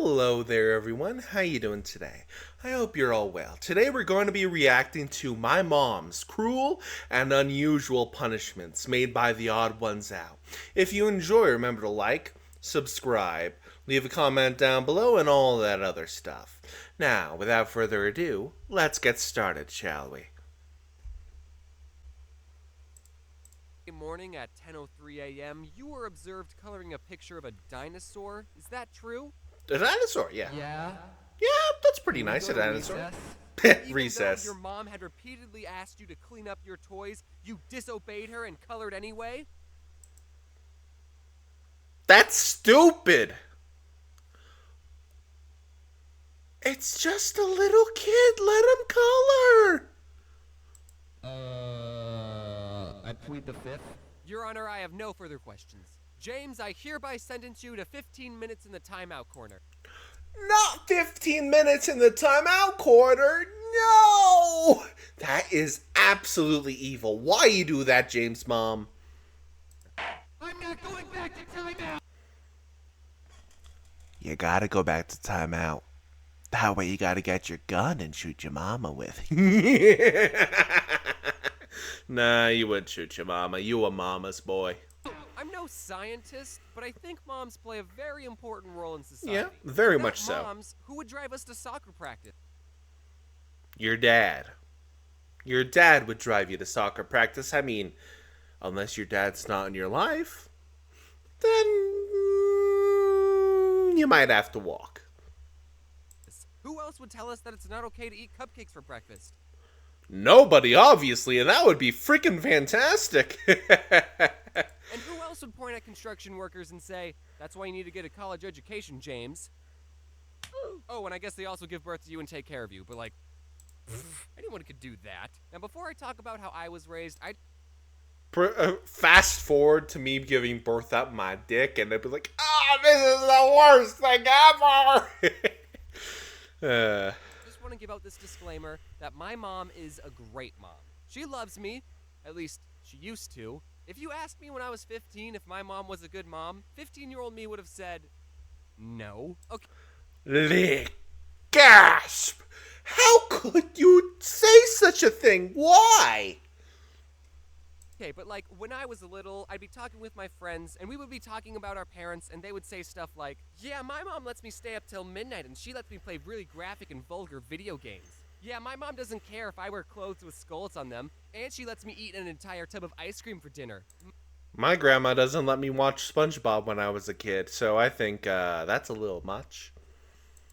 Hello there everyone, how you doing today? I hope you're all well. Today we're going to be reacting to my mom's cruel and unusual punishments made by the odd ones out. If you enjoy, remember to like, subscribe, leave a comment down below and all that other stuff. Now, without further ado, let's get started, shall we? Morning at 10:03 a.m. you were observed coloring a picture of a dinosaur. Is that true? A dinosaur, yeah. Yeah. Yeah, that's pretty nice, a dinosaur. Recess. Even though your mom had repeatedly asked you to clean up your toys, you disobeyed her and colored anyway? That's stupid. It's just a little kid. Let him color. I plead the fifth. Your Honor, I have no further questions. James, I hereby sentence you to 15 minutes in the timeout corner. Not 15 minutes in the timeout corner. No! That is absolutely evil. Why you do that, James' mom? I'm not going back to timeout. You gotta go back to timeout. That way you gotta get your gun and shoot your mama with. Nah, you wouldn't shoot your mama. You a mama's boy. I'm no scientist, but I think moms play a very important role in society. Yeah, very Without much so. Moms, who would drive us to soccer practice? Your dad. Your dad would drive you to soccer practice. I mean, unless your dad's not in your life, then you might have to walk. Who else would tell us that it's not okay to eat cupcakes for breakfast? Nobody, obviously, and that would be freaking fantastic. And who else would point at construction workers and say, that's why you need to get a college education, James? Oh, and I guess they also give birth to you and take care of you, but like, anyone could do that. Now, before I talk about how I was raised, Fast forward to me giving birth up my dick, and they'd be like, oh, this is the worst thing ever! just want to give out this disclaimer that my mom is a great mom. She loves me, at least she used to. If you asked me when I was 15 if my mom was a good mom, 15-year-old me would have said, no. Okay. Gasp! How could you say such a thing? Why? Okay, but like, when I was little, I'd be talking with my friends, and we would be talking about our parents, and they would say stuff like, yeah, my mom lets me stay up till midnight, and she lets me play really graphic and vulgar video games. Yeah, my mom doesn't care if I wear clothes with skulls on them, and she lets me eat an entire tub of ice cream for dinner. My grandma doesn't let me watch SpongeBob when I was a kid, so I think that's a little much.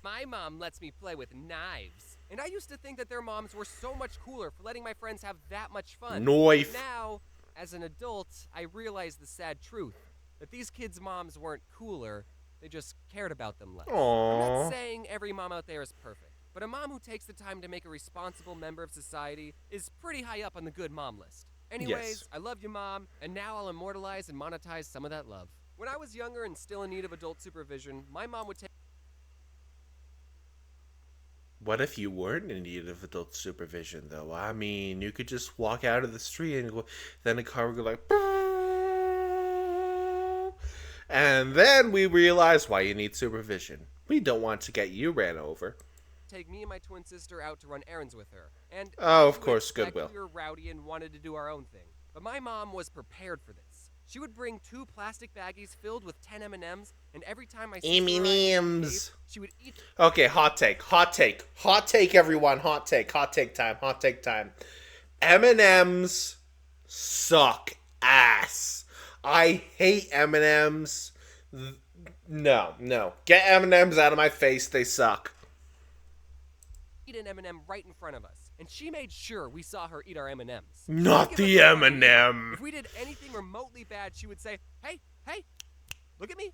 My mom lets me play with knives. And I used to think that their moms were so much cooler for letting my friends have that much fun. Knife. Now, as an adult, I realize the sad truth. That these kids' moms weren't cooler, they just cared about them less. Aww. I'm not saying every mom out there is perfect, but a mom who takes the time to make a responsible member of society is pretty high up on the good mom list. Anyways, Yes. I love you, Mom, and now I'll immortalize and monetize some of that love. When I was younger and still in need of adult supervision, my mom would take... What if you weren't in need of adult supervision, though? I mean, you could just walk out of the street and go, then a car would go like, and then we realize why you need supervision. We don't want to get you ran over. Take me and my twin sister out to run errands with her. And Oh, of you would course, expect goodwill. We were rowdy and wanted to do our own thing. But my mom was prepared for this. She would bring 2 plastic baggies filled with 10 M&Ms, and every time my sister and I M&Ms. she would eat... Okay, hot take, everyone, hot take time. M&Ms suck ass. I hate M&Ms. No. Get M&Ms out of my face, they suck. eat an M&M right in front of us, and she made sure we saw her eat our M&Ms. Not the M&M. If we did anything remotely bad, she would say, hey, look at me.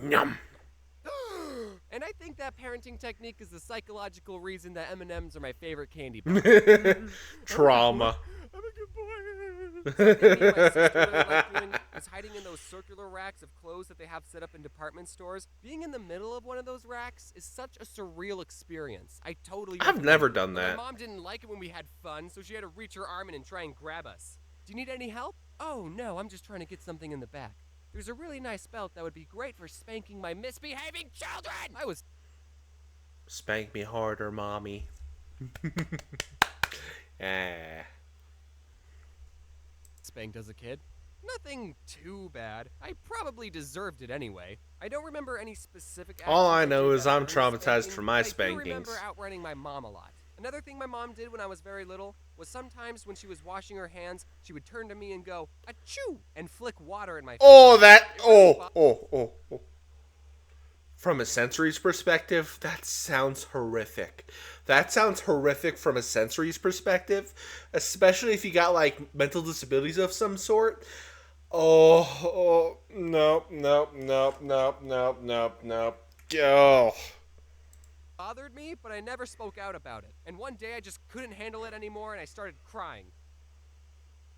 Yum. And I think that parenting technique is the psychological reason that M&Ms are my favorite candy bar. Trauma. I'm a good boy. Something me and my sister really liked doing was hiding in those circular racks of clothes that they have set up in department stores. Being in the middle of one of those racks is such a surreal experience. I totally I've recommend never it. done But that. My mom didn't like it when we had fun, so she had to reach her arm in and try and grab us. Do you need any help? Oh, no, I'm just trying to get something in the back. There's a really nice belt that would be great for spanking my misbehaving children! I was Spank me harder, mommy. Eh. Spanked as a kid. Nothing too bad. I probably deserved it anyway. I don't remember any specific actions All I know did is that I'm earned traumatized spanking, from my but I do remember spankings. outrunning my mom a lot. Another thing my mom did when I was very little was sometimes when she was washing her hands, she would turn to me and go, "Achoo!" and flick water in my face. Oh, that. It really Oh. From a sensory's perspective, that sounds horrific. That sounds horrific from a sensory's perspective, especially if you got like mental disabilities of some sort. No. Oh. bothered me, but I never spoke out about it. And one day I just couldn't handle it anymore and I started crying.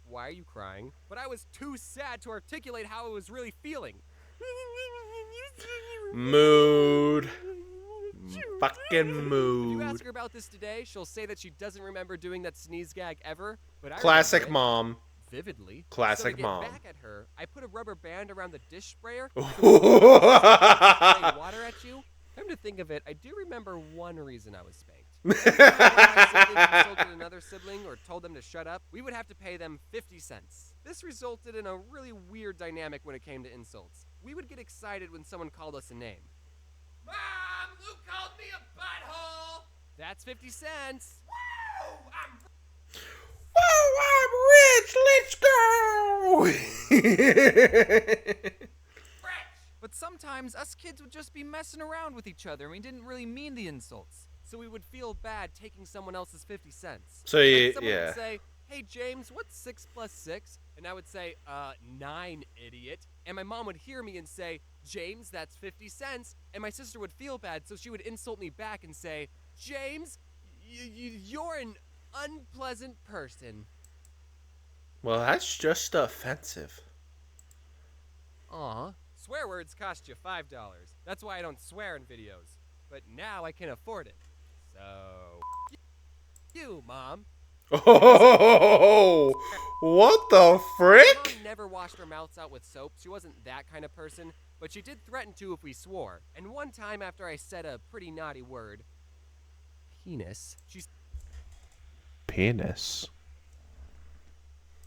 Why are you crying? But I was too sad to articulate how I was really feeling. Mood. Fucking If you mood. ask her about this today, she'll say that she doesn't remember doing that sneeze gag ever, but I Classic remember it mom. vividly. Classic so to get mom. back at her, I put a rubber band around the dish sprayer so Oh. water at you. Come to think of it, I do remember one reason I was spanked. Every time one of my siblings insulted another sibling or told them to shut up, we would have to pay them 50 cents. This resulted in a really weird dynamic when it came to insults. We would get excited when someone called us a name. Mom, Luke called me a butthole. That's 50 cents. Woo! I'm Oh, I'm rich. Let's go. But sometimes us kids would just be messing around with each other and we didn't really mean the insults. So we would feel bad taking someone else's 50 cents. So Like someone yeah. would say, "Hey James, what's 6 plus 6?" And I would say, 9, idiot. And my mom would hear me and say, "James, that's 50 cents." And my sister would feel bad, so she would insult me back and say, "James, you're an unpleasant person." Well, that's just offensive. Aw. Swear words cost you $5. That's why I don't swear in videos. But now I can afford it. So, you, Mom. Oh, what the My frick? mom never washed her mouths out with soap. She wasn't that kind of person, but she did threaten to if we swore. And one time after I said a pretty naughty word, penis, she Penis.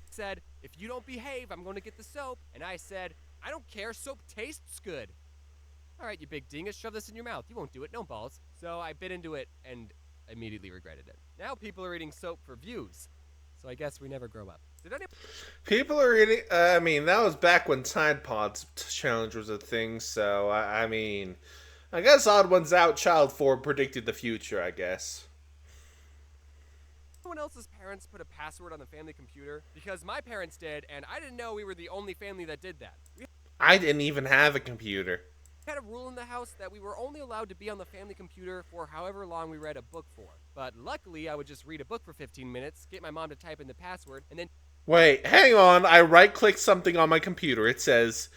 said, "If you don't behave, I'm going to get the soap." And I said, "I don't care, soap tastes good." "All right, you big dingus, shove this in your mouth. You won't do it, no balls." So I bit into it and immediately regretted it. Now people are eating soap for views. So I guess we never grow up. Did anyone People are eating. I mean, that was back when Tide Pods challenge was a thing. So I mean, I guess Odd Ones Out Child 4 predicted the future. I guess. else's parents put a password on the family computer? Because my parents did, and I didn't know we were the only family that did that. We I didn't even have a computer. had a rule in the house that we were only allowed to be on the family computer for however long we read a book for. But luckily, I would just read a book for 15 minutes, get my mom to type in the password, and then Wait, hang on. I right-clicked something on my computer. It says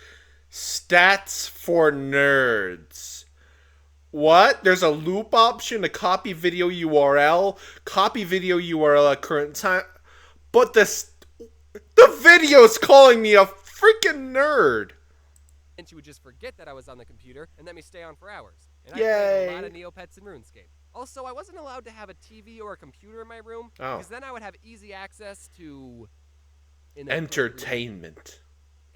stats for nerds. What? There's a loop option, a copy video URL, copy video URL at current time. But the video's calling me a freaking nerd. she would just forget that I was on the computer and let me stay on for hours. And I Yay. played a lot of Neopets and RuneScape. Also, I wasn't allowed to have a TV or a computer in my room, Oh. because then I would have easy access to Entertainment.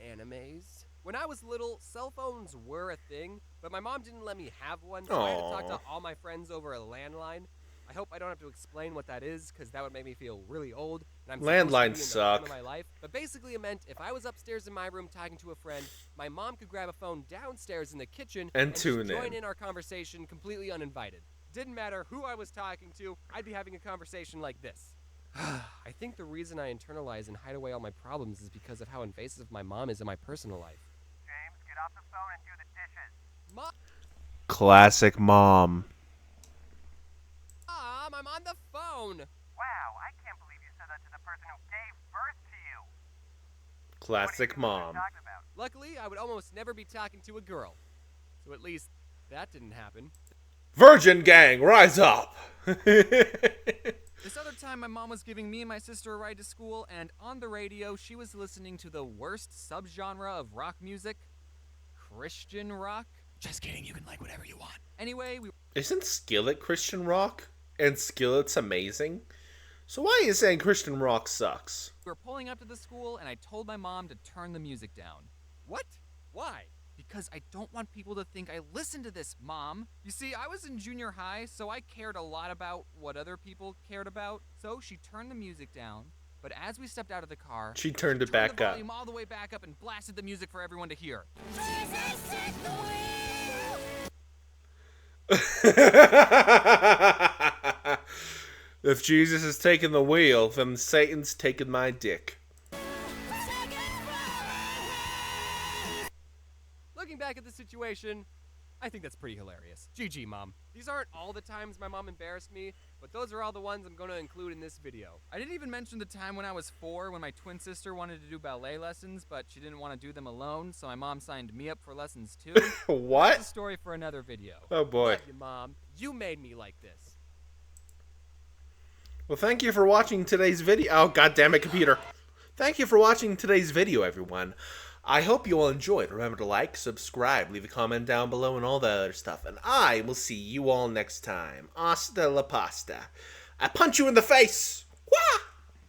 animes. When I was little, cell phones were a thing, but my mom didn't let me have one, so I had to talk Aw. to all my friends over a landline. I hope I don't have to explain what that is, because that would make me feel really old. And I'm supposed to be in Landlines the suck. prime of my life. But basically, it meant if I was upstairs in my room talking to a friend, my mom could grab a phone downstairs in the kitchen And just tune join in. in our conversation completely uninvited. Didn't matter who I was talking to, I'd be having a conversation like this. I think the reason I internalize and hide away all my problems is because of how invasive my mom is in my personal life. James, get off the phone and do the dishes. Mom, Classic mom. I'm on the phone. Wow, I can't believe you said that to the person who gave birth to you. Classic mom. Talking about. Luckily, I would almost never be talking to a girl. So at least that didn't happen. Virgin gang, rise up. This other time, my mom was giving me and my sister a ride to school, and on the radio, she was listening to the worst subgenre of rock music, Christian rock. Just kidding, you can like whatever you want. Anyway, we Isn't Skillet Christian rock? And Skillet's amazing? So why are you saying Christian rock sucks? We were pulling up to the school, and I told my mom to turn the music down. What? Why? Because I don't want people to think I listen to this, Mom. You see, I was in junior high, so I cared a lot about what other people cared about. So she turned the music down, but as we stepped out of the car, She turned it the back up. volume all the way back up and blasted the music for everyone to hear. If Jesus is taking the wheel, then Satan's taking my dick. Looking back at the situation, I think that's pretty hilarious. GG, Mom. These aren't all the times my mom embarrassed me, but those are all the ones I'm going to include in this video. I didn't even mention the time when I was 4 when my twin sister wanted to do ballet lessons, but she didn't want to do them alone, so my mom signed me up for lessons too. That's a What? story for another video. Oh boy. Love you, Mom. You made me like this. Well, thank you for watching today's video. Oh, god damn it, computer. Thank you for watching today's video, everyone. I hope you all enjoyed. Remember to like, subscribe, leave a comment down below, and all that other stuff. And I will see you all next time. Hasta la pasta. I punch you in the face. Wah!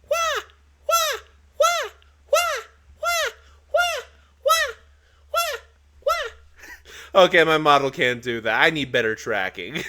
Wah! Wah! Wah! Wah! Wah! Wah! Wah! Wah! Wah! Okay, my model can't do that. I need better tracking.